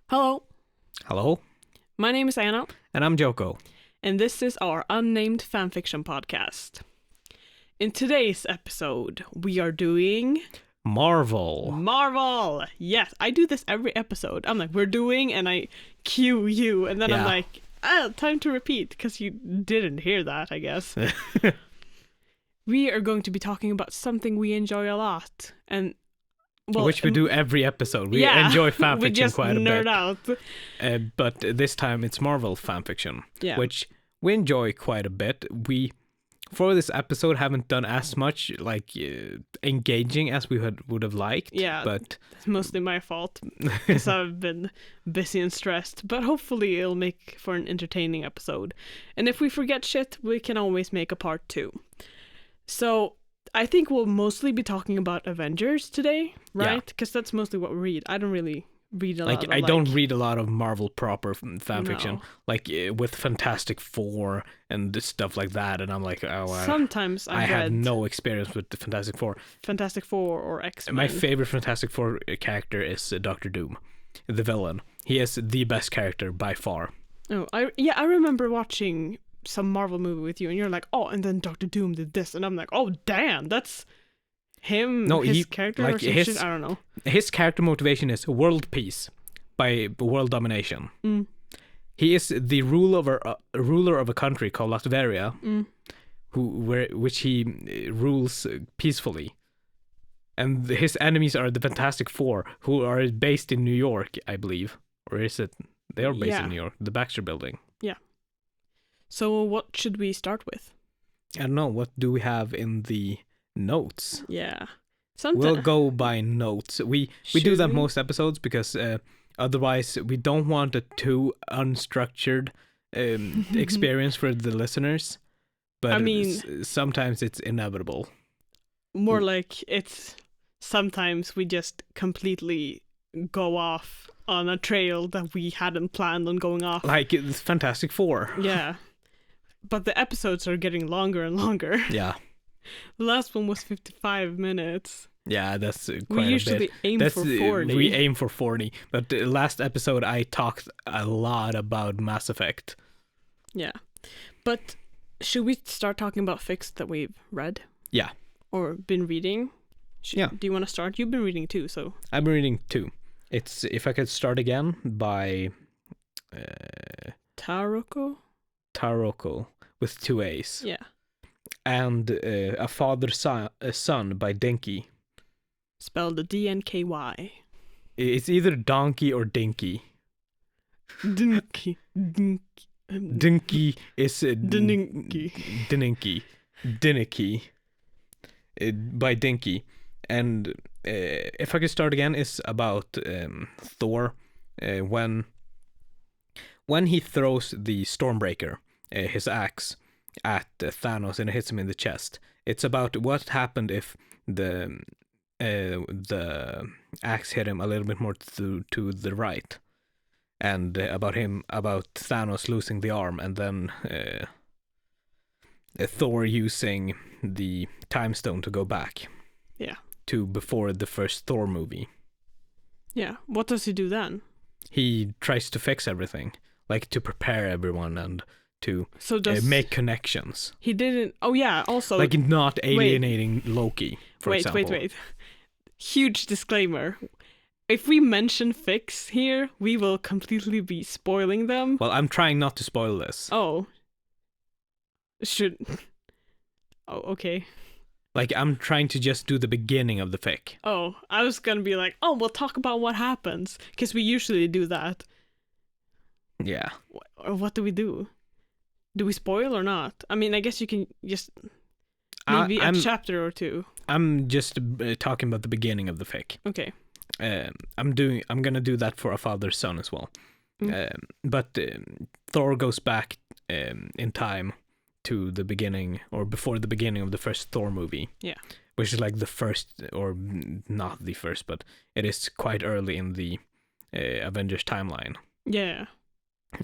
Hello, Hello, my name is Anna, and I'm Joko. and this is our unnamed fanfiction podcast. In today's episode, we are doing Marvel. Marvel! Yes, I do this every episode. I'm like, we're doing, and I cue you, and then I'm Yeah. like, time to repeat, because you didn't hear that, I guess. We are going to be talking about something we enjoy a lot, and Which we do every episode. We yeah, enjoy we fanfiction just quite a nerd bit. out. But this time it's Marvel fanfiction, Yeah. which we enjoy quite a bit. We, for this episode, haven't done as much engaging as we would have liked. Yeah, But it's mostly my fault because I've been busy and stressed. But hopefully it'll make for an entertaining episode. And if we forget shit, we can always make a part 2. So I think we'll mostly be talking about Avengers today, right? Because that's mostly what we read. I don't really read a lot of I don't read a lot of Marvel proper fanfiction, No. with Fantastic Four and stuff like that. And I'm like, Sometimes I I've have read no experience with the Fantastic Four. Fantastic Four or X-Men. My favorite Fantastic Four character is Doctor Doom, the villain. He is the best character by far. I remember watching some Marvel movie with you, and you're like, oh, and then Doctor Doom did this, and I'm like, oh, damn, that's him. No, his he- character like or some his- shit? I don't know. His character motivation is world peace by world domination. Mm. He is the ruler of a country called Latveria, which he rules peacefully. And his enemies are the Fantastic Four, who are based in New York, I believe. Or is it? They are based in New York, the Baxter Building. So what should we start with? I don't know, what do we have in the notes? Yeah. We'll go by notes. We do that we? most episodes because otherwise we don't want a too unstructured experience for the listeners. But I mean, sometimes it's inevitable. more like it's sometimes we just completely go off on a trail that we hadn't planned on going off. Like it's Fantastic Four. Yeah. But the episodes are getting longer and longer. Yeah. The last one was 55 minutes. Yeah, that's quite We a usually bit. aim That's for 40. We aim for 40. But the last episode I talked a lot about Mass Effect. Yeah. But should we start talking about fics that we've read? Yeah. Or been reading? Yeah. Do you want to start? You've been reading too, so. I'm reading 2. It's If I Could Start Again by Taaroko? Taaroko with 2 A's. Yeah. And A Father-Son by dnky. Spelled dnky. It's either donkey or dinky. Dinky. Dinky is Dinky. Dinicky by Dinky. And If I Could Start Again is about Thor when he throws the Stormbreaker, his axe, at Thanos and it hits him in the chest. It's about what happened if the axe hit him a little bit more to the right, and about Thanos losing the arm, and then Thor using the time stone to go back. Yeah. To before the first Thor movie. Yeah. What does he do then? He tries to fix everything, like to prepare everyone and to make connections. He didn't. Oh yeah. Also, like not alienating Loki. For example. Wait. Huge disclaimer. If we mention fics here, we will completely be spoiling them. Well, I'm trying not to spoil this. Oh. Oh, okay. Like, I'm trying to just do the beginning of the fic. Oh, I was gonna be like, oh, we'll talk about what happens, because we usually do that. Yeah. Or what do we do? Do we spoil or not? I mean, I guess you can just maybe a chapter or two. I'm just talking about the beginning of the fic. Okay. I'm gonna do that for A Father-Son as well. But Thor goes back in time to the beginning, or before the beginning of the first Thor movie. Yeah. Which is like the first, or not the first, but it is quite early in the Avengers timeline. Yeah.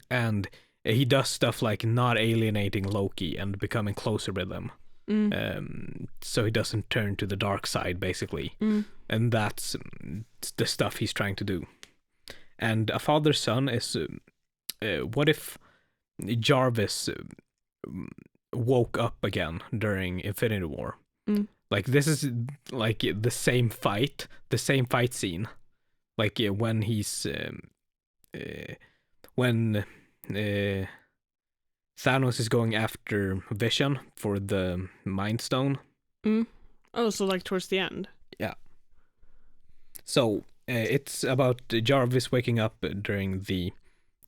And he does stuff like not alienating Loki and becoming closer with him. So he doesn't turn to the dark side, basically. And that's the stuff he's trying to do. and a father son is what if Jarvis woke up again during Infinity War? Like this is like the same fight scene, like when he's when Thanos is going after Vision for the Mind Stone. Oh, so like towards the end. Yeah. So it's about Jarvis waking up during the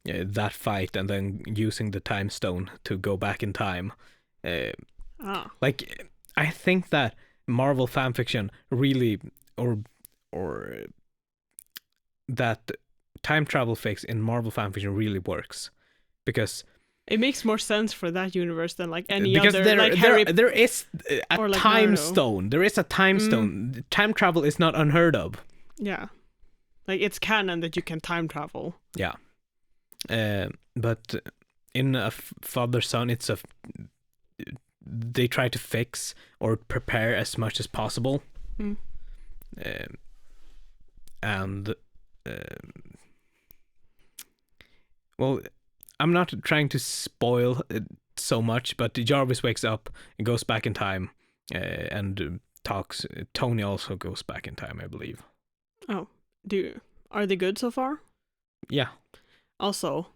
that fight and then using the Time Stone to go back in time. Like I think that Marvel fanfiction really, or that time travel fix in Marvel fanfiction really works, because it makes more sense for that universe than like any because other. There, like there is a like time Naruto. stone. There is a time stone. Time travel is not unheard of. Yeah, like it's canon that you can time travel. Yeah, but in a father-son, it's a they try to fix or prepare as much as possible, and well, I'm not trying to spoil it so much, but Jarvis wakes up and goes back in time, and talks. Tony also goes back in time, I believe. Oh, are they good so far? Yeah. Also,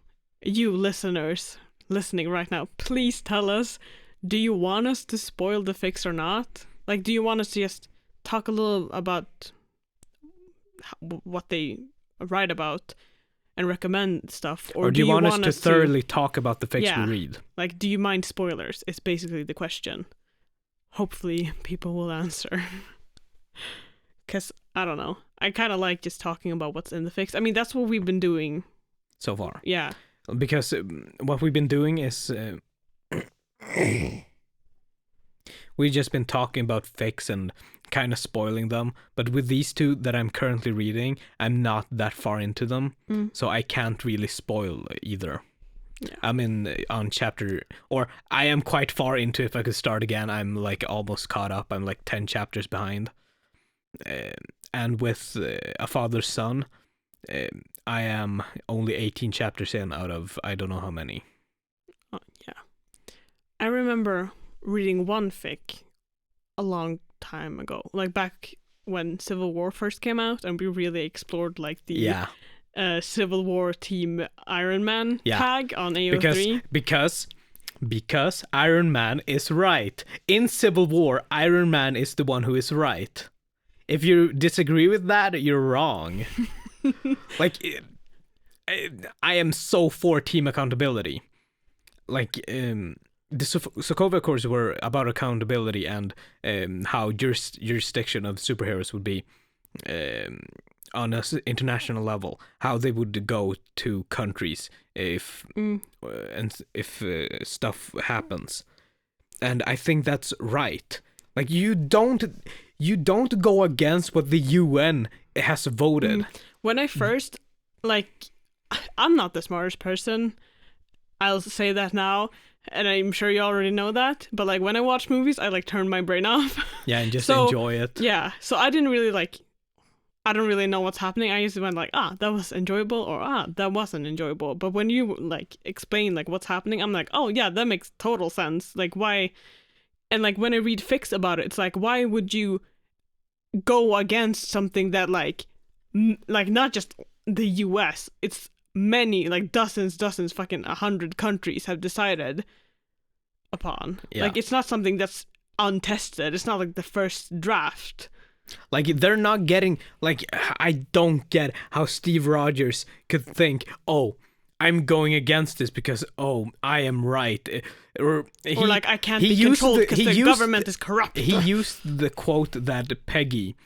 you listeners listening right now, please tell us, do you want us to spoil the fix or not? Like, do you want us to just talk a little about what they write about and recommend stuff? Or do you want us to thoroughly talk about the fix we read? Like, do you mind spoilers? It's basically the question. Hopefully people will answer. Because, I don't know. I kind of like just talking about what's in the fix. I mean, that's what we've been doing. So far. Yeah. Because what we've been doing is... we've just been talking about fix and kind of spoiling them. But with these two that I'm currently reading, I'm not that far into them. So I can't really spoil either. Yeah. I'm on chapter... Or I am quite far into. If I could start again, I'm like almost caught up. I'm like 10 chapters behind. And with A Father's Son, I am only 18 chapters in out of I don't know how many. Yeah. I remember reading one fic a long time ago, like back when Civil War first came out, and we really explored like the Civil War Team Iron Man tag on AO3. Because Iron Man is right. In Civil War, Iron Man is the one who is right. If you disagree with that, you're wrong. Like, I am so for team accountability. Like, the Sokovia Accords were about accountability and how jurisdiction of superheroes would be on an international level. How they would go to countries if stuff happens. And I think that's right. Like, you don't go against what the UN has voted. When I first, like, I'm not the smartest person. I'll say that now, and I'm sure you already know that. But like when I watch movies, I like turn my brain off. Yeah, and just enjoy it. Yeah, so I don't really know what's happening. I just went like, that was enjoyable, or that wasn't enjoyable. But when you like explain like what's happening, I'm like, oh yeah, that makes total sense. Like why? And like when I read fics about it, it's like, why would you go against something that like not just the US, it's many, like dozens, fucking 100 countries have decided upon. Yeah. Like it's not something that's untested. It's not like the first draft. Like they're not getting, like, I don't get how Steve Rogers could think, oh, I'm going against this because, oh, I am right. Or like I can't be controlled because the government is corrupt. He used the quote that Peggy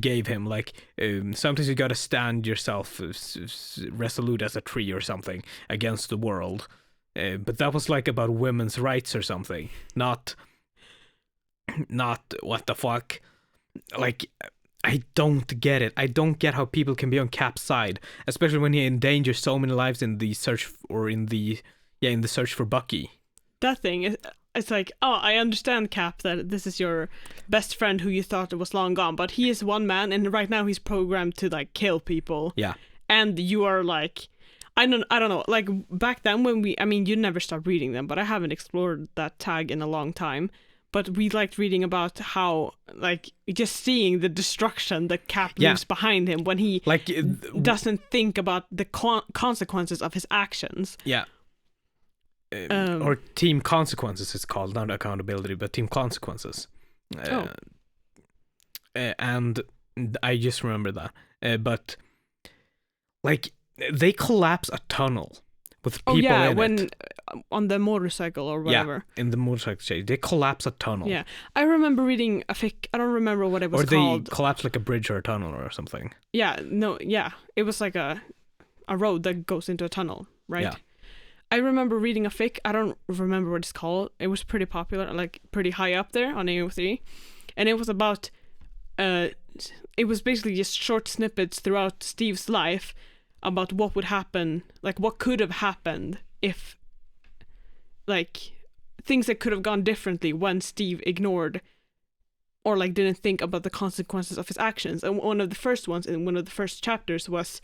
gave him, like, sometimes you gotta stand yourself resolute as a tree or something against the world. But that was like about women's rights or something. Not what the fuck. Like, I don't get it. I don't get how people can be on Cap's side, especially when he endangers so many lives in the search in the search for Bucky. That thing, it's like, oh, I understand, Cap, that this is your best friend who you thought was long gone, but he is one man, and right now he's programmed to like kill people. Yeah. and you are like, I don't know, like back then when you never stopped reading them, but I haven't explored that tag in a long time. But we liked reading about how, like, just seeing the destruction that Cap leaves behind him when he doesn't think about the consequences of his actions. Yeah. Or team consequences, it's called, not accountability, but team consequences. And I just remember that. But, like, they collapse a tunnel with people in it. On the motorcycle or whatever. Yeah, in the motorcycle chase. They collapse a tunnel. Yeah. I remember reading a fic, I don't remember what it was called. Or they collapse like a bridge or a tunnel or something. Yeah, no, yeah. It was like a road that goes into a tunnel, right? Yeah. I remember reading a fic, I don't remember what it's called. It was pretty popular, like pretty high up there on AO3. And it was about, it was basically just short snippets throughout Steve's life about what would happen, like what could have happened if, like, things that could have gone differently when Steve ignored or like didn't think about the consequences of his actions. And one of the first ones in one of the first chapters was,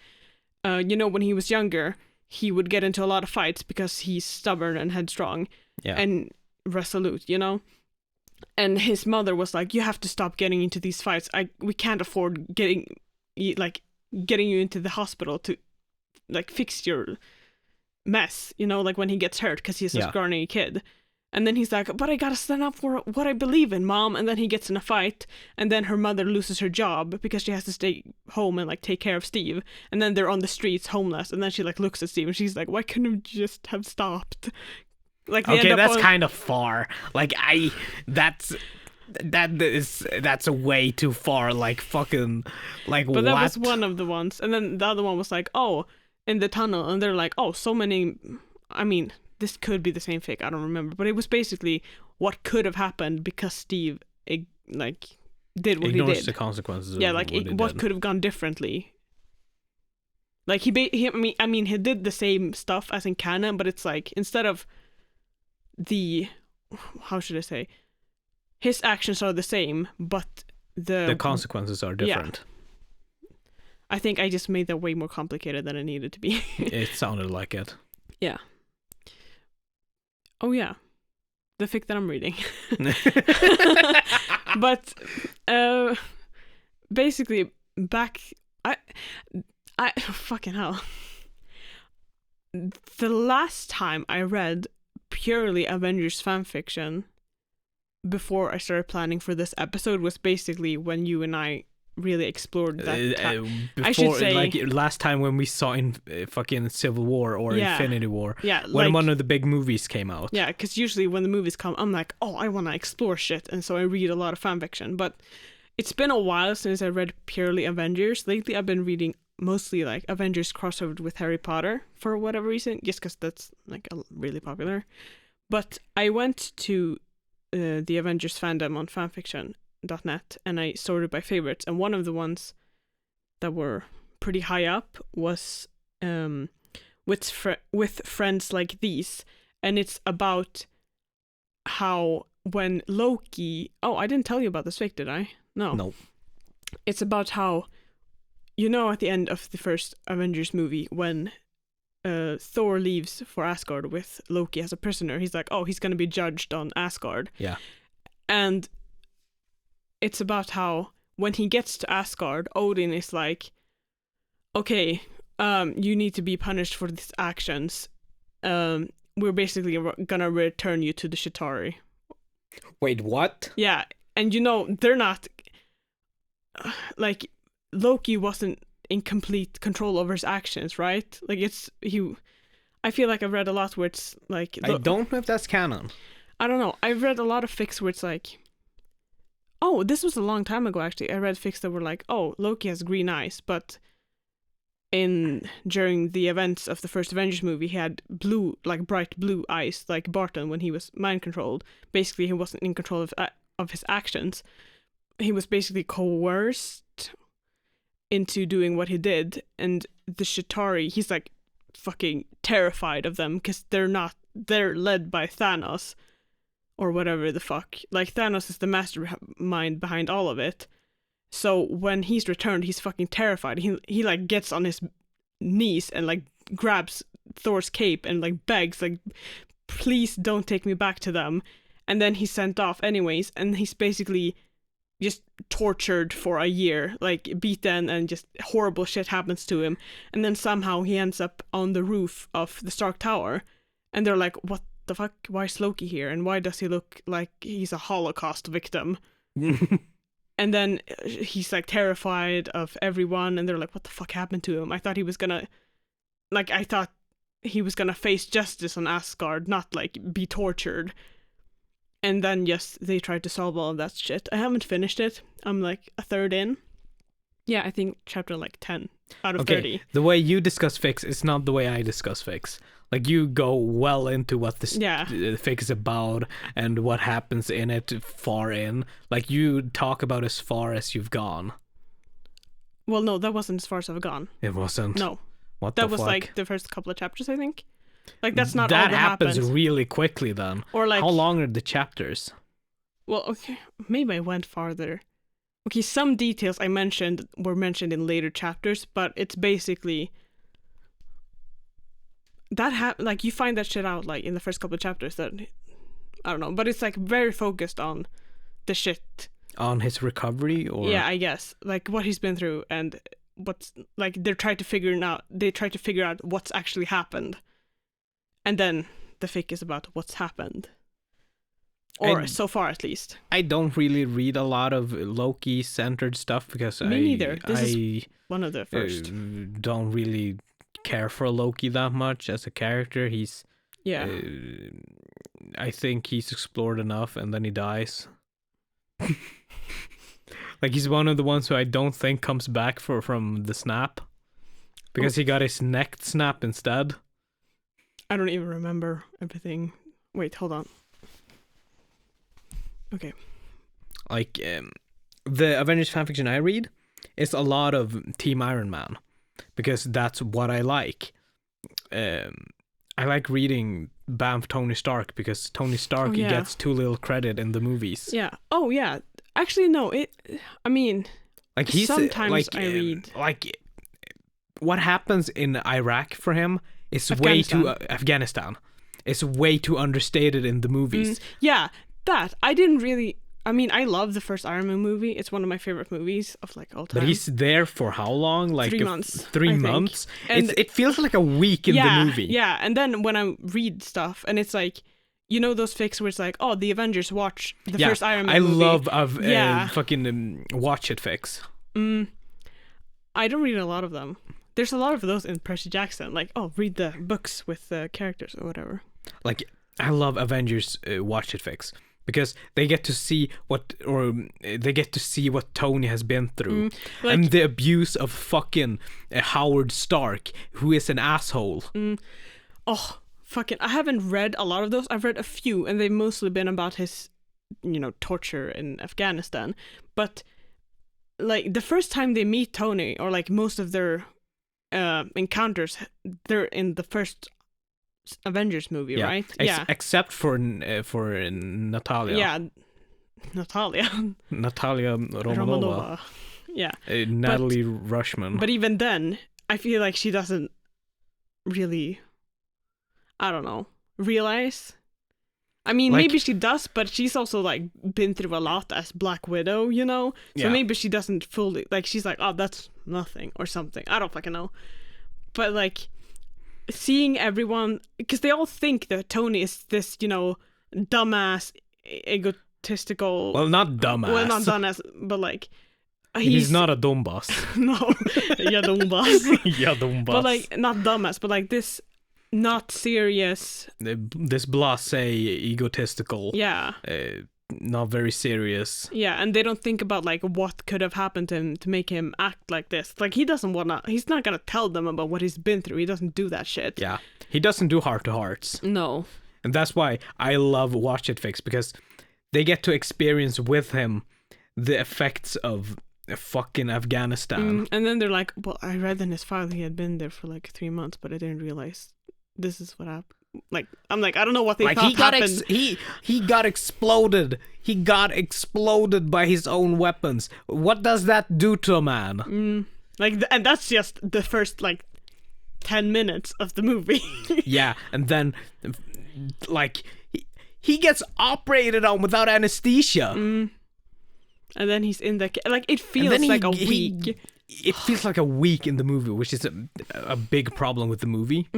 when he was younger, he would get into a lot of fights because he's stubborn and headstrong and resolute, And his mother was like, you have to stop getting into these fights. We can't afford getting you into the hospital to like fix your mess, like when he gets hurt because he's a scrawny kid. And then he's like, but I gotta stand up for what I believe in, Mom. And then he gets in a fight, and then her mother loses her job because she has to stay home and like take care of Steve. And then they're on the streets homeless, and then she like looks at Steve and she's like, why couldn't you just have stopped? Like, okay, that's kind of far. Like that's a way too far. Like fucking like. But that was one of the ones, and then the other one was like, oh, in the tunnel, and they're like, oh, so many. I mean, this could be the same fic, I don't remember, but it was basically what could have happened because Steve did what he did. The consequences. Yeah, like what could have gone differently. Like he did the same stuff as in canon, but it's like instead of how should I say, his actions are the same, but the consequences are different. Yeah. I think I just made that way more complicated than it needed to be. It sounded like it. Yeah. Oh yeah, the fic that I'm reading. But basically, I fucking hell. The last time I read purely Avengers fanfiction before I started planning for this episode was basically when you and I really explored that. Before, I should say, like last time when we saw in fucking Civil War or Infinity War. Yeah, when one of the big movies came out. Yeah, because usually when the movies come, I'm like, oh, I want to explore shit, and so I read a lot of fanfiction. But it's been a while since I read purely Avengers. Lately, I've been reading mostly like Avengers crossover with Harry Potter for whatever reason, just because that's like really popular. But I went to the Avengers fandom on fanfiction.net and I sorted by favorites, and one of the ones that were pretty high up was with friends like these, and it's about how when Loki, I didn't tell you about this fic, did I? No. It's about how, at the end of the first Avengers movie when Thor leaves for Asgard with Loki as a prisoner, he's like, he's gonna be judged on Asgard. Yeah. And it's about how when he gets to Asgard, Odin is like, okay, you need to be punished for these actions. We're basically gonna return you to the Chitauri. Wait, what? Yeah, and they're not, like, Loki wasn't in complete control over his actions, right? Like, I feel like I've read a lot where it's like... I don't know if that's canon. I don't know. I've read a lot of fics where it's like... this was a long time ago, actually. I read fics that were like, Loki has green eyes, but during the events of the first Avengers movie, he had blue, like bright blue eyes, like Barton when he was mind-controlled. Basically, he wasn't in control of his actions. He was basically coerced into doing what he did, and the Chitauri, he's like fucking terrified of them because they're led by Thanos or whatever the fuck. Like, Thanos is the mastermind behind all of it. So when he's returned, he's fucking terrified. He like gets on his knees and like grabs Thor's cape and like begs like, please don't take me back to them. And then he's sent off anyways, and he's basically just tortured for a year, like beaten, and just horrible shit happens to him. And then somehow he ends up on the roof of the Stark Tower, and they're like, what the fuck, why is Loki here, and why does he look like he's a Holocaust victim? And then he's like terrified of everyone, and they're like, what the fuck happened to him? I thought he was gonna face justice on Asgard, not like be tortured. And then yes, they tried to solve all of that shit. I haven't finished it. I'm like a third in. Yeah, I think chapter like 10 out of 30. The way you discuss Fics is not the way I discuss Fics. Like, you go well into what the Fic is about and what happens in it far in. Like, you talk about as far as you've gone. Well, no, that wasn't as far as I've gone. It wasn't? No. What the fuck? That was like the first couple of chapters, I think. Like, that's not that all that happens happened. Really quickly then. Or like, how long are the chapters? Well, okay, maybe I went farther. Okay, some details I mentioned were mentioned in later chapters, but it's basically that like you find that shit out like in the first couple of chapters. That I don't know, but it's like very focused on the shit, on his recovery, or yeah, I guess like what he's been through and what's like they try to figure out what's actually happened, and then the fic is about what's happened. Or so far, at least. I don't really read a lot of Loki-centered stuff because Me neither. This is one of the first. Don't really care for Loki that much as a character. He's I think he's explored enough, and then he dies. Like, he's one of the ones who I don't think comes back from the snap, because he got his neck snap instead. I don't even remember everything. Wait, hold on. Okay. Like, the Avengers fanfiction I read is a lot of Team Iron Man, because that's what I like. I like reading BAMF Tony Stark, because Tony Stark gets too little credit in the movies. Yeah. Oh, yeah. Actually, no. I mean, like, he's sometimes like, I read like what happens in Iraq for him is way too Afghanistan. It's way too understated in the movies. Yeah. That I didn't really. I mean, I love the first Iron Man movie. It's one of my favorite movies of like all time. But he's there for how long? Like 3 months. 3 months. And it feels like a week in the movie. Yeah, and then when I read stuff, and it's like, you know, those fics where it's like, oh, the Avengers watch the first Iron Man movie. I love fucking watch it fics. I don't read a lot of them. There's a lot of those in Percy Jackson. Like, oh, read the books with the characters or whatever. Like, I love Avengers watch it fics, because they get to see what Tony has been through, and the abuse of fucking Howard Stark, who is an asshole. Oh, fucking! I haven't read a lot of those. I've read a few, and they've mostly been about his, torture in Afghanistan. But like the first time they meet Tony, or like most of their encounters, they're in the first Avengers movie, right? Except for Natalia. Yeah, Natalia Romanova. Yeah. Natalie Rushman. But even then, I feel like she doesn't really, I don't know, realize. I mean, like, maybe she does, but she's also like been through a lot as Black Widow, So maybe she doesn't fully, like, she's like, oh, that's nothing or something. I don't fucking know. But like, seeing everyone, because they all think that Tony is this, dumbass, egotistical. Well, not dumbass. Well, not dumbass, but like he's not a dumbass. No, yeah, dumbass. Yeah, dumbass. But like not dumbass, but like this not serious. This blasé, egotistical. Yeah. Not very serious. Yeah, and they don't think about like what could have happened to him to make him act like this. Like he's not gonna tell them about what he's been through. He doesn't do that shit. Yeah, he doesn't do heart-to-hearts. No. And that's why I love Watch It Fics, because they get to experience with him the effects of fucking Afghanistan. And then they're like, well, I read in his file he had been there for like 3 months, but I didn't realize this is what happened. Like, I'm like, I don't know what they thought happened. He got exploded. He got exploded by his own weapons. What does that do to a man? And that's just the first like 10 minutes of the movie. Yeah, and then like he gets operated on without anesthesia. And then he's in the like it feels like a week. It feels like a week in the movie, which is a big problem with the movie.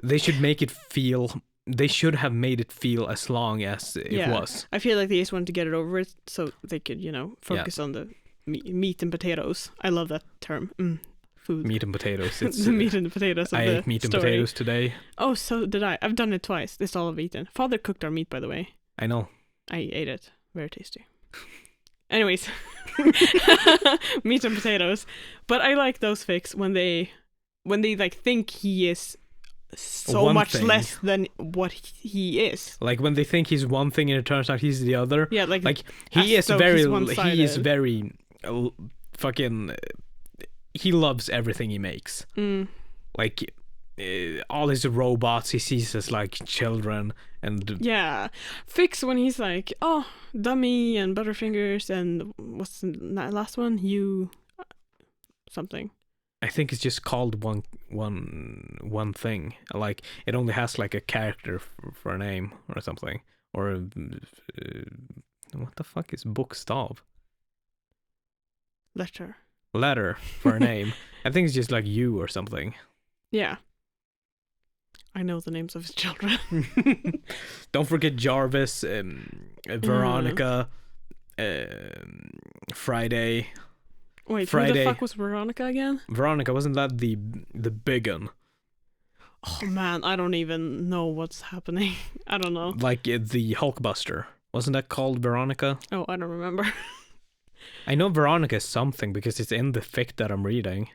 They should make it feel. They should have made it feel as long as it was. I feel like they just wanted to get it over it so they could, focus on the meat and potatoes. I love that term. Food. Meat and potatoes. It's the meat and the potatoes. I ate meat and potatoes today. Oh, so did I. I've done it twice. This is all I've eaten. Father cooked our meat, by the way. I know. I ate it. Very tasty. Anyways, meat and potatoes. But I like those fics when they like think he is so One much thing. less than what he is. Like when they think he's one thing and it turns out he's the other. Yeah, like he as is though very he's one-sided. he is very fucking he loves everything he makes. Like all his robots he sees as like children, and yeah, Fics when he's like, oh, Dummy and Butterfingers and what's the last one? You something. I think it's just called one thing. Like it only has like a character for a name or something, or what the fuck is Bokstav? Letter for a name. I think it's just like you or something. Yeah. I know the names of his children. Don't forget Jarvis, Veronica, Friday. Wait, Friday. who the fuck was Veronica again? Veronica, wasn't that the big one? Oh man, I don't even know what's happening. I don't know. Like the Hulkbuster. Wasn't that called Veronica? Oh, I don't remember. I know Veronica is something because it's in the fic that I'm reading.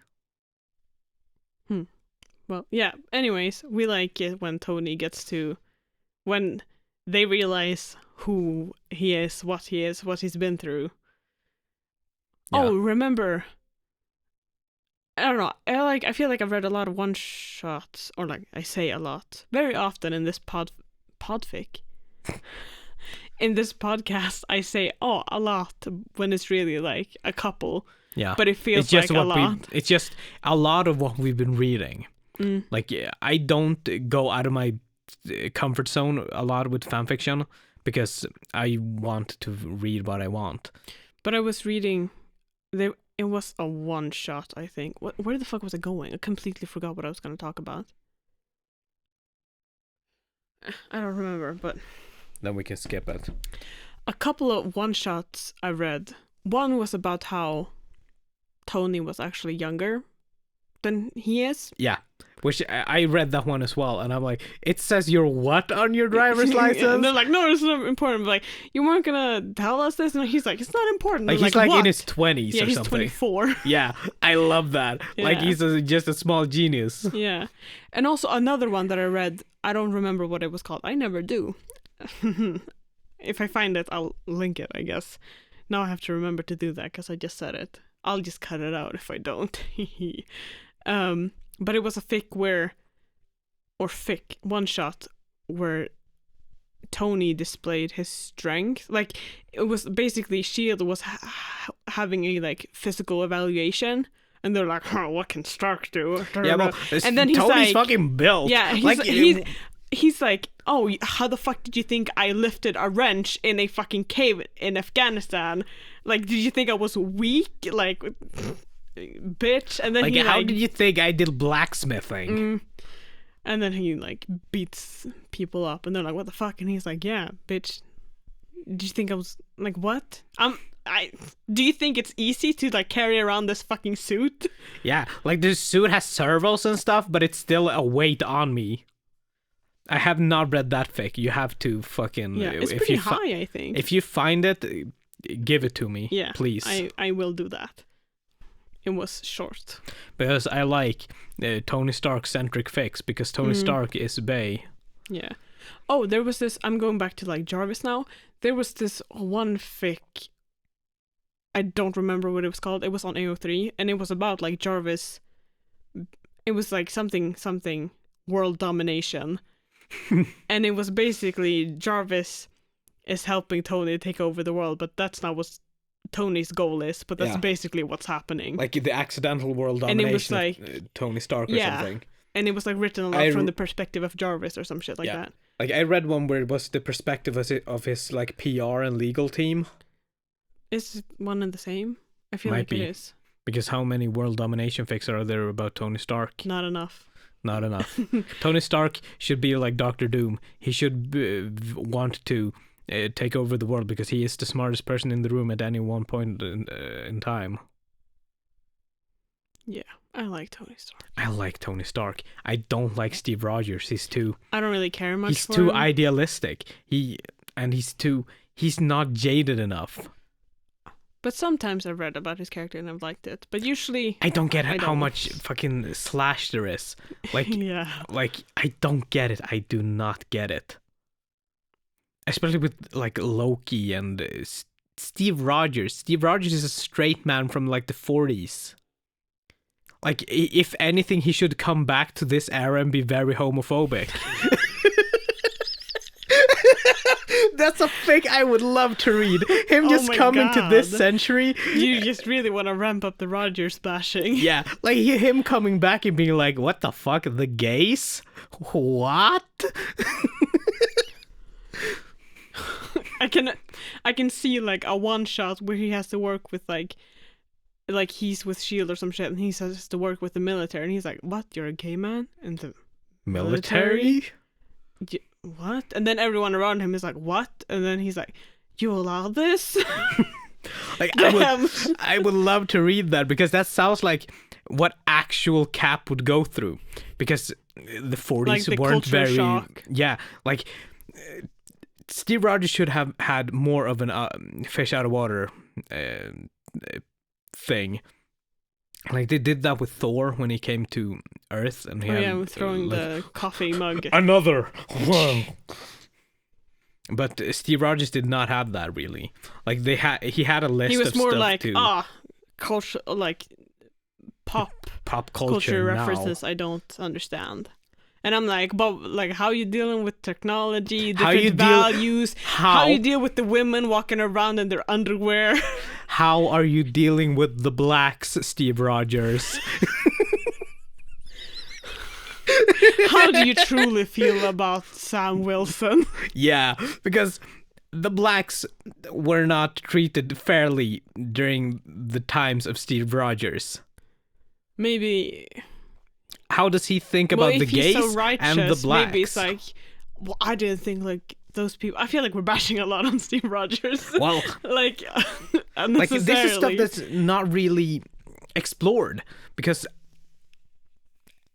Well, yeah. Anyways, we like it when Tony when they realize who he is, what he's been through. Yeah. Oh, remember? I don't know. I feel like I've read a lot of one shots, or like I say a lot, very often in this podfic. In this podcast, I say a lot when it's really like a couple. Yeah, but it feels like a lot. It's just a lot of what we've been reading. Like I don't go out of my comfort zone a lot with fanfiction because I want to read what I want. But I was reading, it was a one shot, I think. Where the fuck was it going? I completely forgot what I was going to talk about. I don't remember, but then we can skip it. A couple of one shots I read. One was about how Tony was actually younger than he is. Yeah, which I read that one as well, and I'm like, it says you're what on your driver's license? And they're like, no, it's not important. But like, you weren't gonna tell us this, and he's like, it's not important. Like he's like what? in his 20s yeah, or he's something. 24. Yeah, I love that. Yeah. Like he's just a small genius. Yeah, and also another one that I read. I don't remember what it was called. I never do. If I find it, I'll link it, I guess. Now I have to remember to do that because I just said it. I'll just cut it out if I don't. But it was a one shot where Tony displayed his strength. Like it was basically S.H.I.E.L.D. was having a like physical evaluation. And they're like, oh, what can Stark do? Yeah, well, and then he's Tony's like, fucking built. Yeah, he's like, oh, how the fuck did you think I lifted a wrench in a fucking cave in Afghanistan? Like, did you think I was weak? Like, bitch. And then like, he how did you think I did blacksmithing? And then he like beats people up, and they're like, what the fuck? And he's like, yeah, bitch. Did you think I was like what? Do you think it's easy to like carry around this fucking suit? Yeah, like the suit has servos and stuff, but it's still a weight on me. I have not read that fic. You have to fucking it's pretty high, I think. If you find it, give it to me, please. I will do that. It was short because I like Tony Stark centric fics because Tony Stark is Bay. Yeah. Oh, there was this. I'm going back to like Jarvis now. There was this one fic. I don't remember what it was called. It was on AO3, and it was about like Jarvis. It was like something world domination, and it was basically Jarvis is helping Tony take over the world, but that's not what Tony's goal is. But that's basically what's happening. Like the accidental world domination, and it was like Tony Stark or something. And it was like written a lot from the perspective of Jarvis or some shit like that. Like I read one where it was the perspective of his like PR and legal team. Is one and the same? I feel Might like be. it is. Because how many world domination fics are there about Tony Stark? Not enough. Not enough. Tony Stark should be like Doctor Doom. He should want to take over the world because he is the smartest person in the room at any one point in time. Yeah, I like Tony Stark. I like Tony Stark. I don't like Steve Rogers. I don't really care much. He's for too him. idealistic. He's not jaded enough. But sometimes I've read about his character and I've liked it. But usually I don't get how much fucking slash there is. Like, yeah. Like, I don't get it. I do not get it. Especially with, like, Loki and Steve Rogers. Steve Rogers is a straight man from, like, the 40s. Like, if anything, he should come back to this era and be very homophobic. That's a fic I would love to read. Him just coming to this century. You just really want to ramp up the Rogers bashing. Yeah, like him coming back and being like, what the fuck, the gays? What? I can see like a one shot where he has to work with like he's with S.H.I.E.L.D. or some shit and he has to work with the military and he's like, what, you're a gay man? And the military? What? And then everyone around him is like, what? And then he's like, you allow this? Like, I would love to read that because that sounds like what actual Cap would go through. Because the 40s like the weren't very... shock. Yeah, like... Steve Rogers should have had more of an fish out of water thing. Like they did that with Thor when he came to Earth, and he with throwing the coffee mug. Another. Whoa. But Steve Rogers did not have that really. Like he had a list. He was of more stuff like to, culture, like pop culture references. I don't understand. And I'm like, but like, how you dealing with technology, different values? How you deal with the women walking around in their underwear? How are you dealing with the blacks, Steve Rogers? How do you truly feel about Sam Wilson? Yeah, because the blacks were not treated fairly during the times of Steve Rogers. Maybe... How does he think about the gays so righteous, and the blacks? Maybe it's like, well, I didn't think like those people. I feel like we're bashing a lot on Steve Rogers. Well, like this is stuff that's not really explored because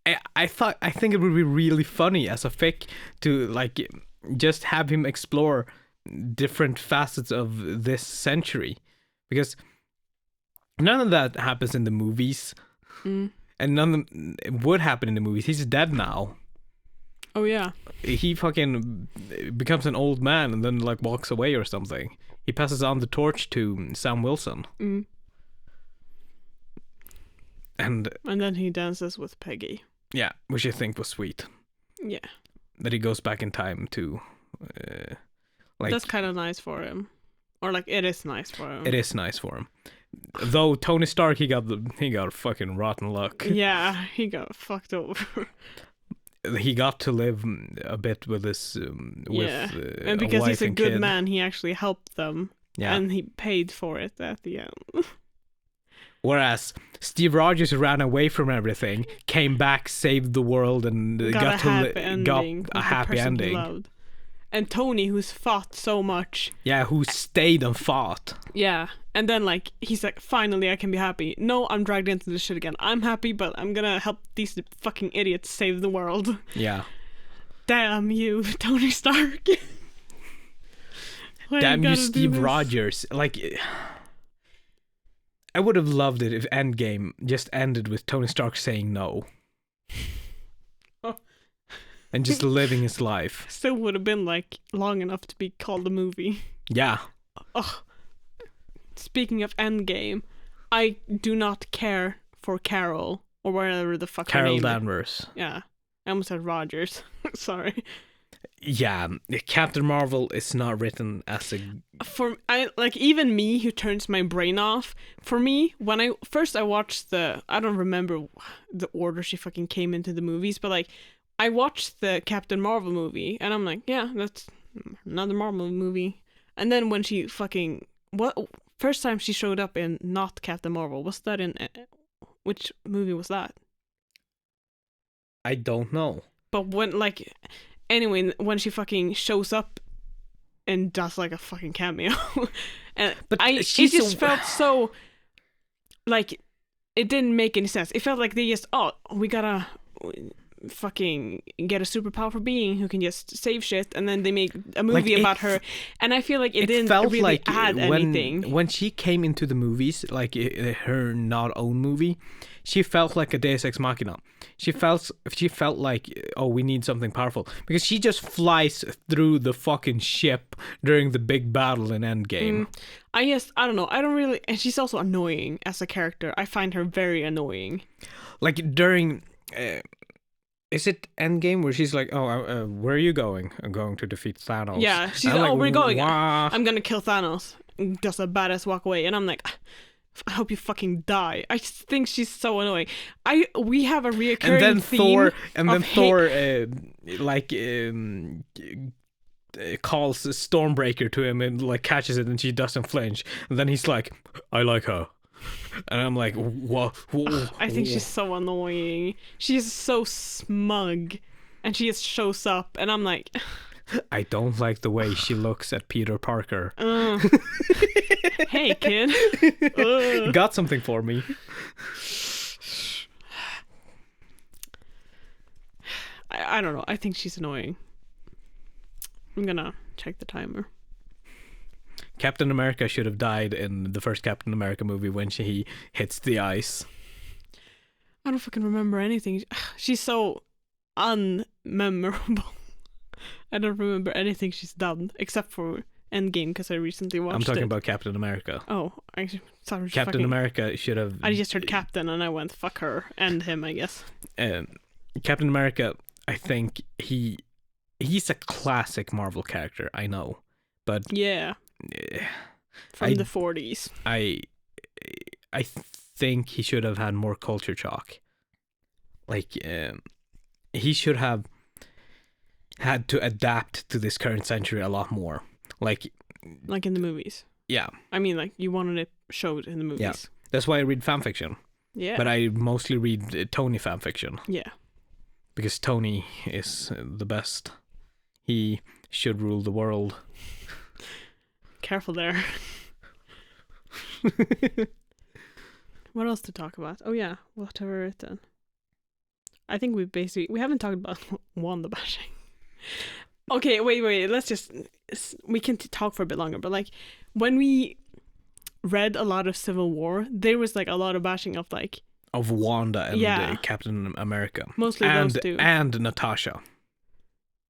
I think it would be really funny as a fic to like just have him explore different facets of this century because none of that happens in the movies. And none of them would happen in the movies. He's dead now. Oh, yeah. He fucking becomes an old man and then, like, walks away or something. He passes on the torch to Sam Wilson. And then he dances with Peggy. Yeah, which I think was sweet. Yeah. That he goes back in time to, like... That's kind of nice for him. Or, like, it is nice for him. It is nice for him. Though Tony Stark, he got fucking rotten luck. Yeah, he got fucked over. He got to live a bit with his and because he's a good man, he actually helped them. Yeah, and he paid for it at the end. Whereas Steve Rogers ran away from everything, came back, saved the world, and got a happy ending. And Tony, who's fought so much. Yeah, who stayed and fought. Yeah. And then, like, he's like, finally, I can be happy. No, I'm dragged into this shit again. I'm happy, but I'm gonna help these fucking idiots save the world. Yeah. Damn you, Tony Stark. Damn you, Steve Rogers. Like, I would have loved it if Endgame just ended with Tony Stark saying no. And just living his life. Still would have been like long enough to be called a movie. Yeah. Oh. Speaking of Endgame, I do not care for Carol or whatever the fuck Carol her name Danvers. Yeah. I almost said Rogers. Sorry. yeah, Captain Marvel is not written as a even me who turns my brain off. For me, when I watched I don't remember the order she fucking came into the movies, but like I watched the Captain Marvel movie and I'm like, yeah, that's another Marvel movie. And then when she fucking first time she showed up in not Captain Marvel, was that in which movie was that? I don't know. But when she fucking shows up and does like a fucking cameo, and but it just felt so like it didn't make any sense. It felt like they just we gotta fucking get a super powerful being who can just save shit, and then they make a movie about her, and I feel like it didn't really like add anything. When she came into the movies, like her not own movie, she felt like a Deus Ex Machina. She felt like, oh, we need something powerful, because she just flies through the fucking ship during the big battle in Endgame. I don't know. I don't really, and she's also annoying as a character. I find her very annoying. Like during. Is it Endgame where she's like, oh, where are you going? I'm going to defeat Thanos. Yeah, she's like, oh, we're going. Wah. I'm gonna kill Thanos. Does a badass walk away, and I'm like, I hope you fucking die. I just think she's so annoying. We have a reoccurring theme. Thor calls Stormbreaker to him and like catches it, and she doesn't flinch. And then he's like, I like her. And I'm like, what? I think she's so annoying. She's so smug, and she just shows up, and I'm like, I don't like the way she looks at Peter Parker. Hey, kid. Got something for me. I don't know. I think she's annoying. I'm gonna check the timer. Captain America should have died in the first Captain America movie when he hits the ice. I don't fucking remember anything. She's so unmemorable. I don't remember anything she's done except for Endgame, because I recently watched it. I'm talking about Captain America. Oh, I thought Captain America should have. I just heard Captain and I went fuck her and him, I guess. Captain America, I think he's a classic Marvel character. I know, but yeah. From the 40s. I think he should have had more culture shock. Like, he should have had to adapt to this current century a lot more. Like in the movies. Yeah. I mean, like, you wanted it showed in the movies. Yeah. That's why I read fanfiction. Yeah. But I mostly read Tony fanfiction. Yeah. Because Tony is the best. He should rule the world. Careful there. What else to talk about? Oh yeah, what have I written? I think we haven't talked about Wanda bashing. Okay, wait. We can talk for a bit longer. But like, when we read a lot of Civil War, there was like a lot of bashing of like of Wanda and Captain America, mostly those two, and Natasha.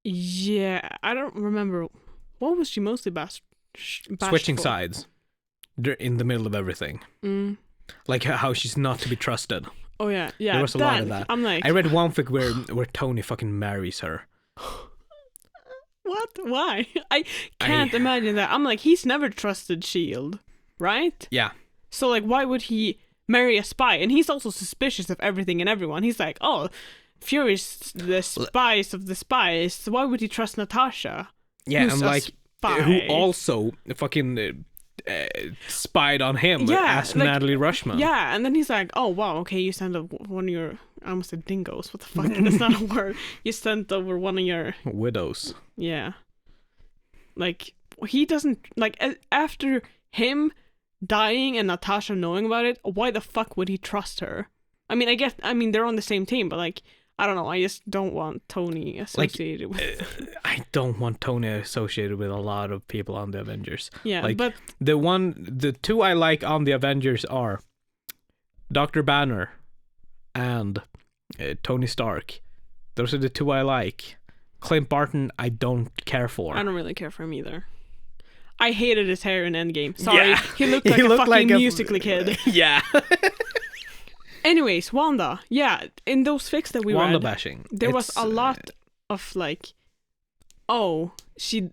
Yeah, I don't remember what was she mostly bashed switching for? Sides in the middle of everything. Like how she's not to be trusted. Oh yeah. There was a lot of that. I'm like, I read one fic where Tony fucking marries her. What? Why? I can't imagine that. I'm like, he's never trusted S.H.I.E.L.D., right? Yeah. So like, why would he marry a spy? And he's also suspicious of everything and everyone. He's like, oh, Fury's the spies of the spies. So why would he trust Natasha? Yeah, and like, who also fucking spied on him as like, Natalie Rushman. Yeah, and then he's like, oh wow, okay, you sent one of your, I almost said dingoes, what the fuck, that's not a word. You sent over one of your widows. Yeah. Like, he doesn't, like, after him dying and Natasha knowing about it, why the fuck would he trust her? I mean, they're on the same team, but like, I don't know, I just don't want Tony associated with... I don't want Tony associated with a lot of people on the Avengers. Yeah, like, but... The two I like on the Avengers are Dr. Banner and Tony Stark. Those are the two I like. Clint Barton, I don't care for. I don't really care for him either. I hated his hair in Endgame. Sorry, yeah. He looked like a fucking Musical.ly kid. Yeah. Anyways, Wanda. Yeah, in those fics that we Wanda read, bashing. there was a lot of like oh, she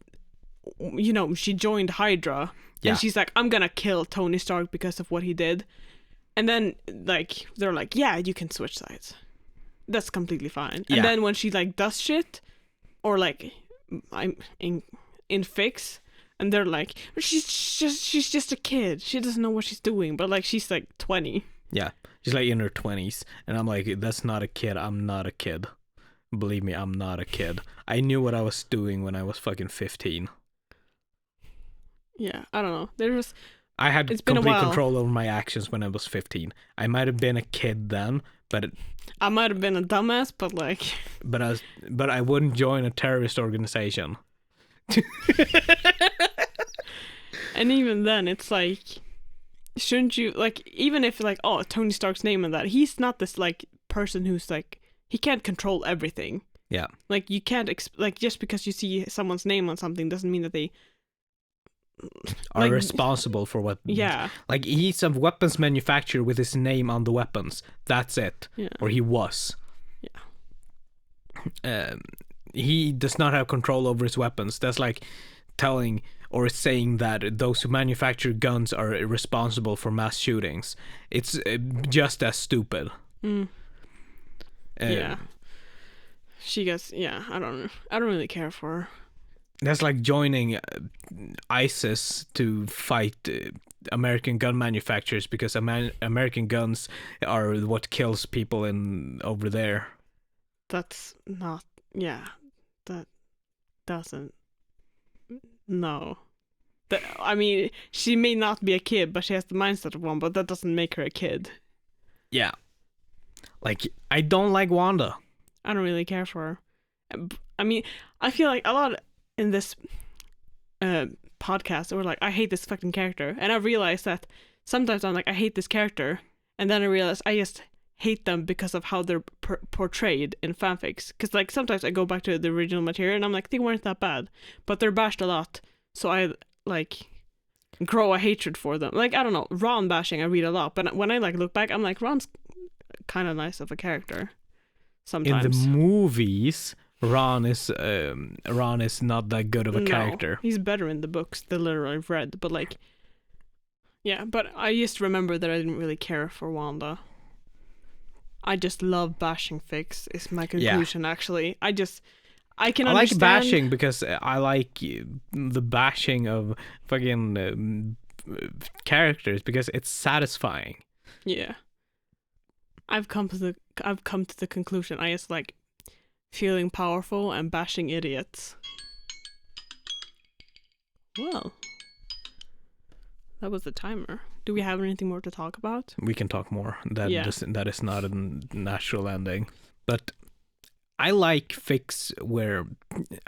joined Hydra. Yeah. And she's like, I'm gonna kill Tony Stark because of what he did. And then, like, they're like, yeah, you can switch sides. That's completely fine. Yeah. And then when she, like, does shit, or, like, I'm in Fics, and they're like, she's just a kid. She doesn't know what she's doing. But, like, she's, like, 20. Yeah. She's, like, in her 20s. And I'm like, that's not a kid. I'm not a kid. Believe me, I'm not a kid. I knew what I was doing when I was fucking 15. Yeah, I don't know. I had It's been a complete while. control over my actions when I was 15. I might have been a kid then, but I might have been a dumbass, but like, but I wouldn't join a terrorist organization. and even then, it's like, shouldn't you, like, even if like, oh, Tony Stark's name and that, he's not this like person who's like, he can't control everything. Yeah. Like you can't like just because you see someone's name on something doesn't mean that they Are like, responsible for what. Yeah. Like he's a weapons manufacturer with his name on the weapons. That's it. Yeah. Or he was. Yeah. He does not have control over his weapons. That's like telling or saying that those who manufacture guns are responsible for mass shootings. It's just as stupid. Yeah. She gets, yeah, I don't really care for her. That's like joining ISIS to fight American gun manufacturers because American guns are what kills people over there. That's not, yeah, that doesn't, no. I mean, she may not be a kid, but she has the mindset of one, but that doesn't make her a kid. Yeah. Like, I don't like Wanda. I don't really care for her. I mean, I feel like a lot in this podcast, or like, I hate this fucking character. And I realized that sometimes I'm like, I hate this character. And then I realize I just hate them because of how they're portrayed in fanfics. Because like sometimes I go back to the original material and I'm like, they weren't that bad. But they're bashed a lot. So I like grow a hatred for them. Like, I don't know, Ron bashing I read a lot. But when I like look back, I'm like, Ron's kind of nice of a character. Sometimes. In the movies, Ron is not that good of a character. He's better in the books, the little I've read. But like, yeah, but I just remember that I didn't really care for Wanda. I just love bashing Fics, is my conclusion, actually. I can understand. Like bashing because I like the bashing of fucking characters because it's satisfying. Yeah. I've come to the conclusion I just like feeling powerful and bashing idiots. Well, that was the timer. Do we have anything more to talk about? We can talk more. That is not a natural ending. But I like fics where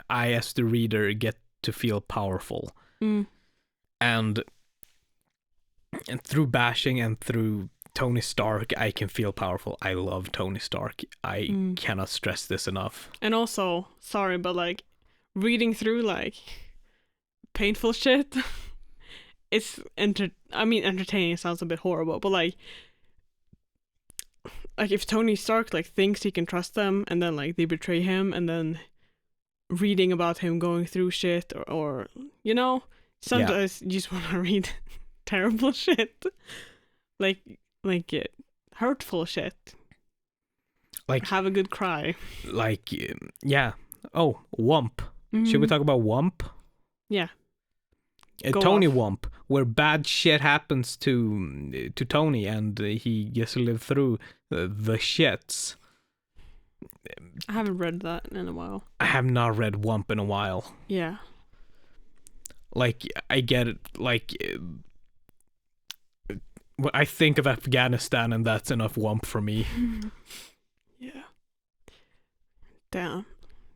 I, as the reader, get to feel powerful. And through bashing and through Tony Stark, I can feel powerful. I love Tony Stark. I cannot stress this enough. And also, sorry, but like reading through like painful shit, it's entertaining sounds a bit horrible, but like if Tony Stark like thinks he can trust them and then like they betray him, and then reading about him going through shit or you know, sometimes you just want to read terrible shit. Like hurtful shit. Like have a good cry. Like yeah. Oh, Wump. Should we talk about Wump? Yeah. Tony Wump, where bad shit happens to Tony and he gets to live through the shits. I haven't read that in a while. I have not read Wump in a while. Yeah. Like, I get it, like, I think of Afghanistan and that's enough Wump for me. Yeah. Damn.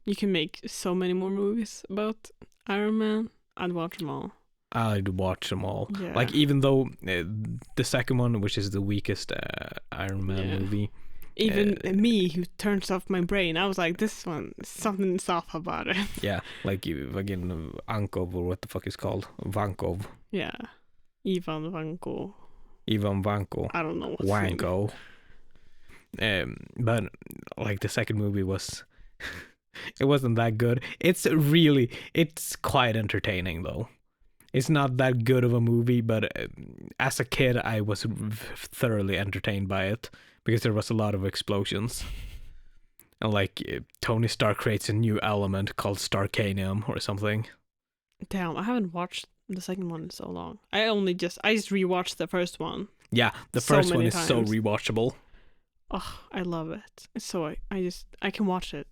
You can make so many more movies about Iron Man. I'd watch them all. I'd watch them all. Yeah. Like, even though the second one, which is the weakest Iron Man movie. Even me, who turns off my brain, I was like, this one, something's off about it. Yeah, like fucking Ankov, or what the fuck is called? Vankov. Yeah. Ivan Vanko. I don't know what's Wanko. But like the second movie was It wasn't that good. It's quite entertaining though. It's not that good of a movie, but as a kid, I was thoroughly entertained by it because there was a lot of explosions. And like Tony Stark creates a new element called Starkanium or something. Damn, I haven't watched the second one in so long. I just rewatched the first one. Yeah, the So first one many is so times. rewatchable. Oh, I love it. It's so I can watch it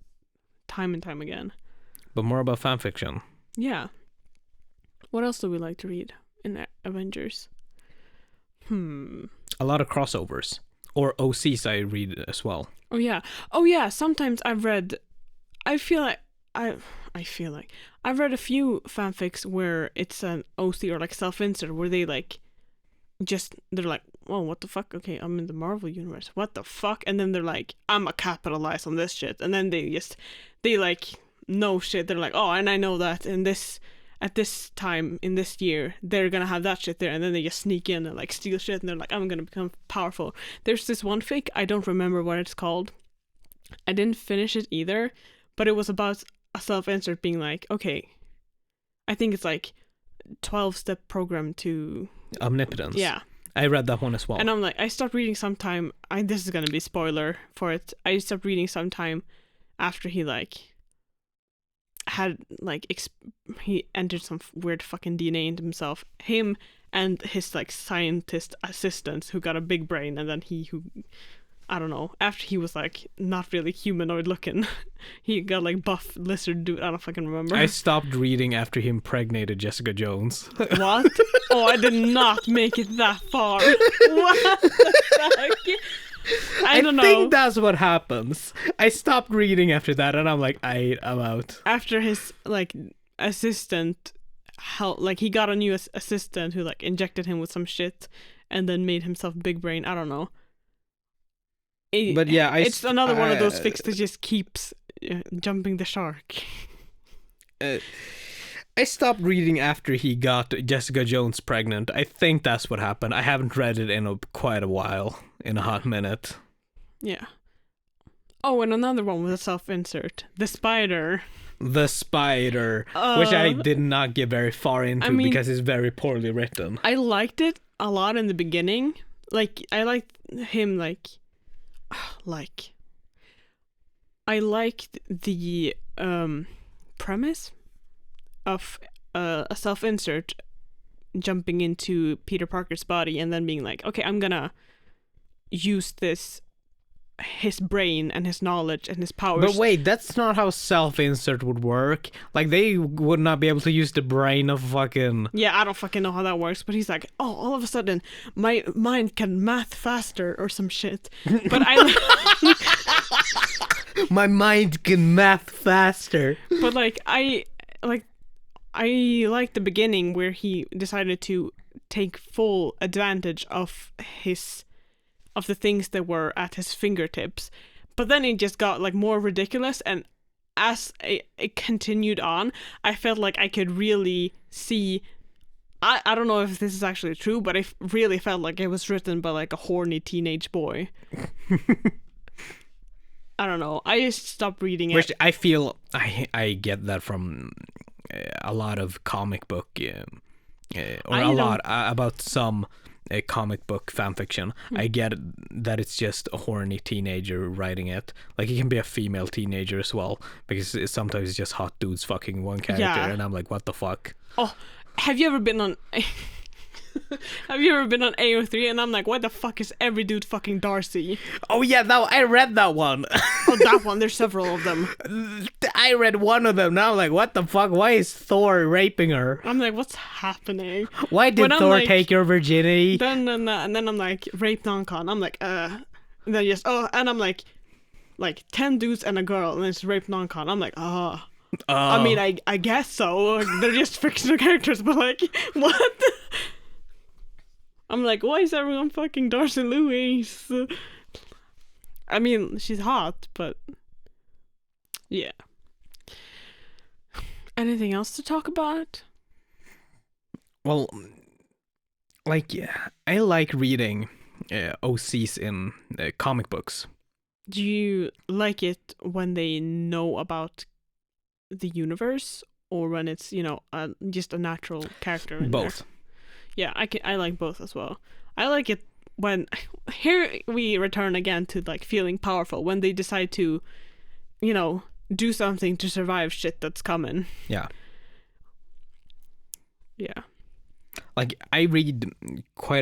time and time again. But more about fanfiction. Yeah. What else do we like to read in Avengers? A lot of crossovers. Or OCs I read as well. Oh yeah. Sometimes I've read. I feel like I've read a few fanfics where it's an OC or like self-insert where they like they're like, oh, what the fuck? Okay, I'm in the Marvel universe. What the fuck? And then they're like, I'm a capitalize on this shit. And then they like know shit. They're like, oh, and I know that at this time in this year they're gonna have that shit there, and then they just sneak in and like steal shit, and they're like, I'm gonna become powerful. There's this one fic, I don't remember what it's called. I didn't finish it either, but it was about a self-insert being like, okay, I think it's like 12-step program to Omnipotence. Yeah. I read that one as well. And I'm like, I stopped reading sometime. This is gonna be spoiler for it. I stopped reading sometime after he like had like he entered some weird fucking DNA into himself. Him and his like scientist assistant who got a big brain, and then I don't know, after he was like not really humanoid looking, he got like buff lizard dude. I don't fucking remember. I stopped reading after he impregnated Jessica Jones. What? Oh, I did not make it that far. What the fuck? I don't know. I think that's what happens. I stopped reading after that, and I'm like, I'm out. After his like assistant, like he got a new assistant who like injected him with some shit, and then made himself big brain. I don't know. But yeah, it's another one of those fics that just keeps jumping the shark. I stopped reading after he got Jessica Jones pregnant. I think that's what happened. I haven't read it in quite a while, in a hot minute. Yeah. Oh, and another one with a self-insert. The Spider. The Spider, which I did not get very far into because it's very poorly written. I liked it a lot in the beginning. Like, I liked him, I liked the premise of a self-insert jumping into Peter Parker's body and then being like, okay, I'm gonna use his brain and his knowledge and his powers. But wait, that's not how self-insert would work. Like, they would not be able to use the brain of fucking... Yeah, I don't fucking know how that works, but he's like, oh, all of a sudden, my mind can math faster or some shit. But My mind can math faster. But I like the beginning where he decided to take full advantage of the things that were at his fingertips. But then it just got like more ridiculous, and as it continued on, I felt like I could really see, I don't know if this is actually true, but I really felt like it was written by like a horny teenage boy. I don't know. I just stopped reading it. Which I feel I get that from a lot of comic book, about some comic book fanfiction. I get that it's just a horny teenager writing it. Like, it can be a female teenager as well, because sometimes it's just hot dudes fucking one character, and I'm like, what the fuck? Oh, have you ever been on AO3 and I'm like, why the fuck is every dude fucking Darcy? Oh yeah, I read that one. Oh, that one, there's several of them. I read one of them, now I'm like, what the fuck, why is Thor raping her? I'm like, what's happening? Why did Thor take your virginity? And then I'm like, rape non-con. I'm like, and then and I'm like 10 dudes and a girl, and it's rape non-con. I'm like, I mean, I guess so. They're just fictional characters, but like, what? I'm like, why is everyone fucking Darcy Lewis? I mean, she's hot, but yeah. Anything else to talk about? Well, I like reading OCs in comic books. Do you like it when they know about the universe or when it's, you know, just a natural character in Both. there. Yeah, I like both as well. I like it when here we return again to like feeling powerful when they decide to, you know, do something to survive shit that's coming. Yeah. Yeah. Like I read I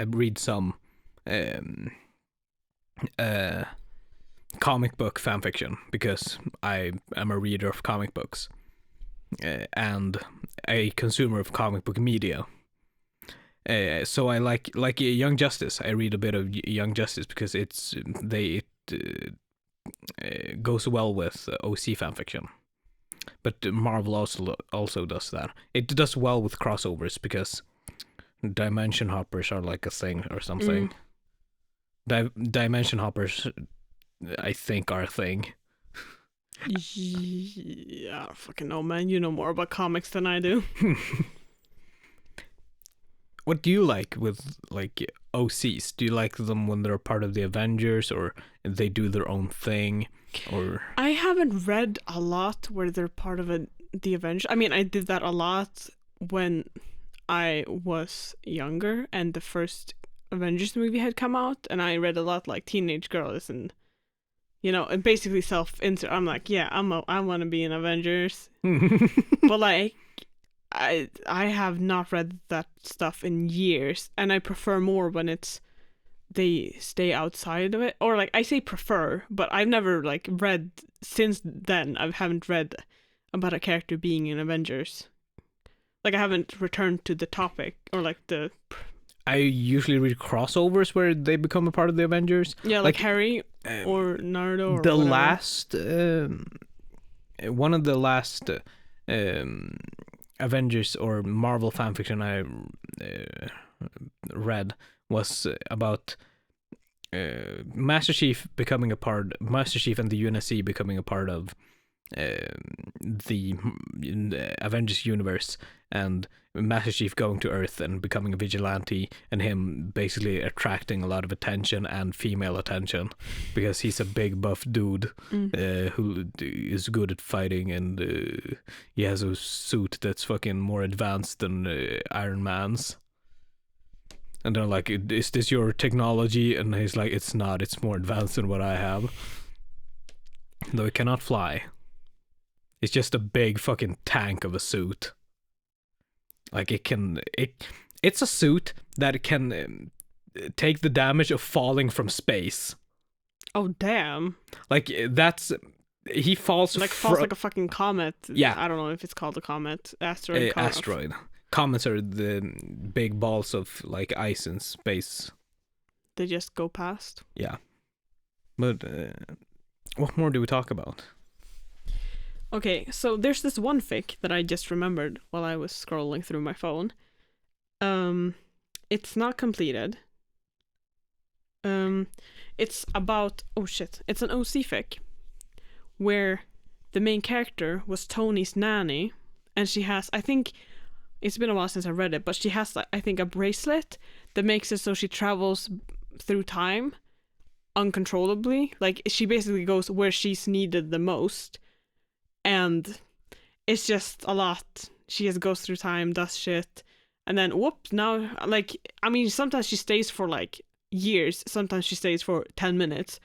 read some comic book fanfiction because I am a reader of comic books and a consumer of comic book media. So I like Young Justice. I read a bit of Young Justice because it goes well with OC fanfiction. But Marvel also does that. It does well with crossovers because dimension hoppers are like a thing or something. Dimension hoppers, I think, are a thing. Yeah, I don't fucking know, man. You know more about comics than I do. What do you like with like OCs? Do you like them when they're part of the Avengers or they do their own thing? Or I haven't read a lot where they're part of the Avengers. I mean, I did that a lot when I was younger and the first Avengers movie had come out, and I read a lot like teenage girls and, you know, and basically self-insert. I'm like, yeah, I want to be in Avengers. But like, I have not read that stuff in years, and I prefer more when they stay outside of it. Or like, I say prefer, but I've never like read since then. I haven't read about a character being in Avengers. Like, I haven't returned to the topic or like the. I usually read crossovers where they become a part of the Avengers. Yeah, like Harry or Naruto or the whatever. last one of the last Avengers or Marvel fanfiction I read was about Master Chief and the UNSC becoming a part of the Avengers universe, and Master Chief going to Earth and becoming a vigilante, and him basically attracting a lot of attention and female attention because he's a big buff dude who is good at fighting, and he has a suit that's fucking more advanced than Iron Man's. And they're like, is this your technology? And he's like, it's not, it's more advanced than what I have. Though it cannot fly. It's just a big fucking tank of a suit. Like it's a suit that can take the damage of falling from space. Oh damn! Like he falls like a fucking comet. Yeah, I don't know if it's called a comet, asteroid. Asteroid. Comets are the big balls of like ice in space. They just go past. Yeah, but what more do we talk about? Okay, so there's this one fic that I just remembered while I was scrolling through my phone. It's not completed. It's about it's an OC fic where the main character was Tony's nanny, and she has, I think it's been a while since I read it, but she has, I think, a bracelet that makes it so she travels through time uncontrollably. Like, she basically goes where she's needed the most. And it's just a lot. She just goes through time, does shit, and then whoops, now, like, I mean, sometimes she stays for like years, sometimes she stays for 10 minutes,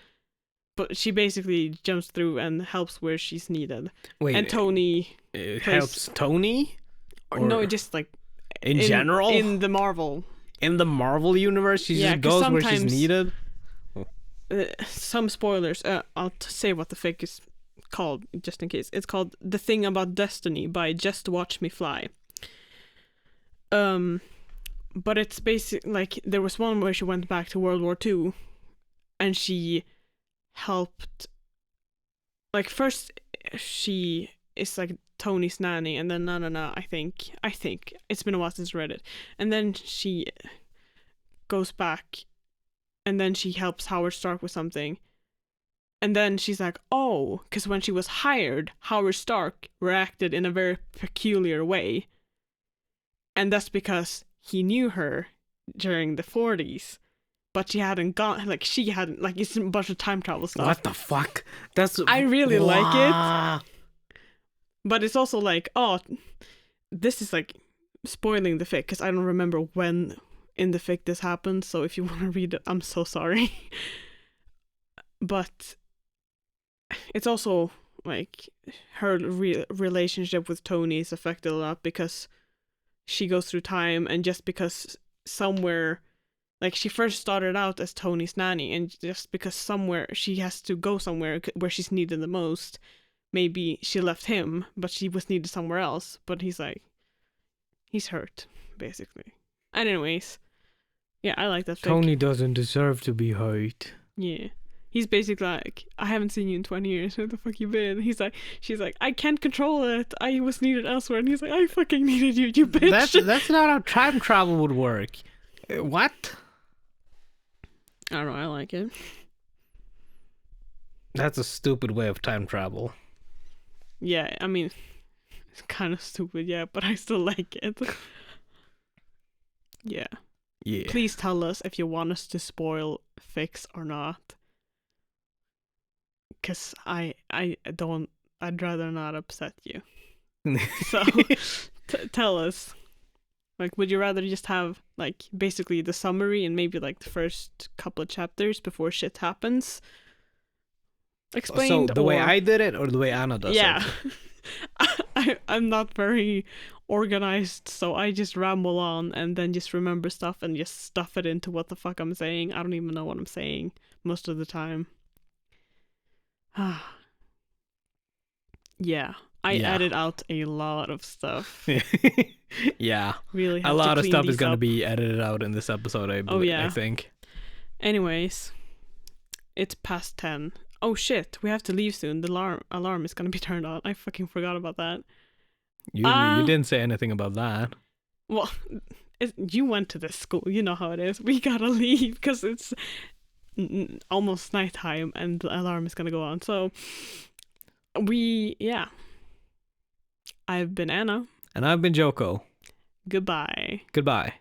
but she basically jumps through and helps where she's needed. Wait, and Tony helps Tony? Or no, just like in general? In the Marvel. In the Marvel universe, she just goes where she's needed? Some spoilers. I'll say what the fic is called just in case. It's called The Thing About Destiny by Just Watch Me Fly. But it's basically like, there was one where she went back to World War II and she helped, like, first she is like Tony's nanny, and then no, I think it's been a while since I read it, and then she goes back and then she helps Howard Stark with something. And then she's like, oh, because when she was hired, Howard Stark reacted in a very peculiar way. And that's because he knew her during the 40s. But she hadn't, it's a bunch of time travel stuff. What the fuck? I really like it. But it's also like, oh, this is like spoiling the fic because I don't remember when in the fic this happened. So if you want to read it, I'm so sorry. But it's also like her relationship with Tony is affected a lot because she goes through time, and just because somewhere, like she first started out as Tony's nanny, and just because somewhere she has to go somewhere where she's needed the most, maybe she left him, but she was needed somewhere else. But he's hurt, basically. And anyways, yeah, I like that fic. Tony doesn't deserve to be hurt. Yeah. He's basically like, I haven't seen you in 20 years. Where the fuck you been? She's like, I can't control it. I was needed elsewhere. And he's like, I fucking needed you, you bitch. That's not how time travel would work. What? I don't know. I like it. That's a stupid way of time travel. Yeah, I mean, it's kind of stupid, yeah, but I still like it. Yeah. Yeah. Please tell us if you want us to spoil Fics or not. Because I'd rather not upset you. So, tell us. Like, would you rather just have, like, basically the summary and maybe, like, the first couple of chapters before shit happens? Explained, so the way I did it or the way Anna does it? Yeah. I'm not very organized, so I just ramble on and then just remember stuff and just stuff it into what the fuck I'm saying. I don't even know what I'm saying most of the time. Yeah. I edit out a lot of stuff. Yeah. Really have a lot to of clean stuff is these going to up. be edited out in this episode, I think. Anyways, it's past 10. Oh shit, we have to leave soon. The alarm is going to be turned on. I fucking forgot about that. You didn't say anything about that. Well, you went to this school. You know how it is. We gotta leave because it's almost nighttime and the alarm is gonna go on. So, I've been Anna. And I've been Joko. Goodbye. Goodbye.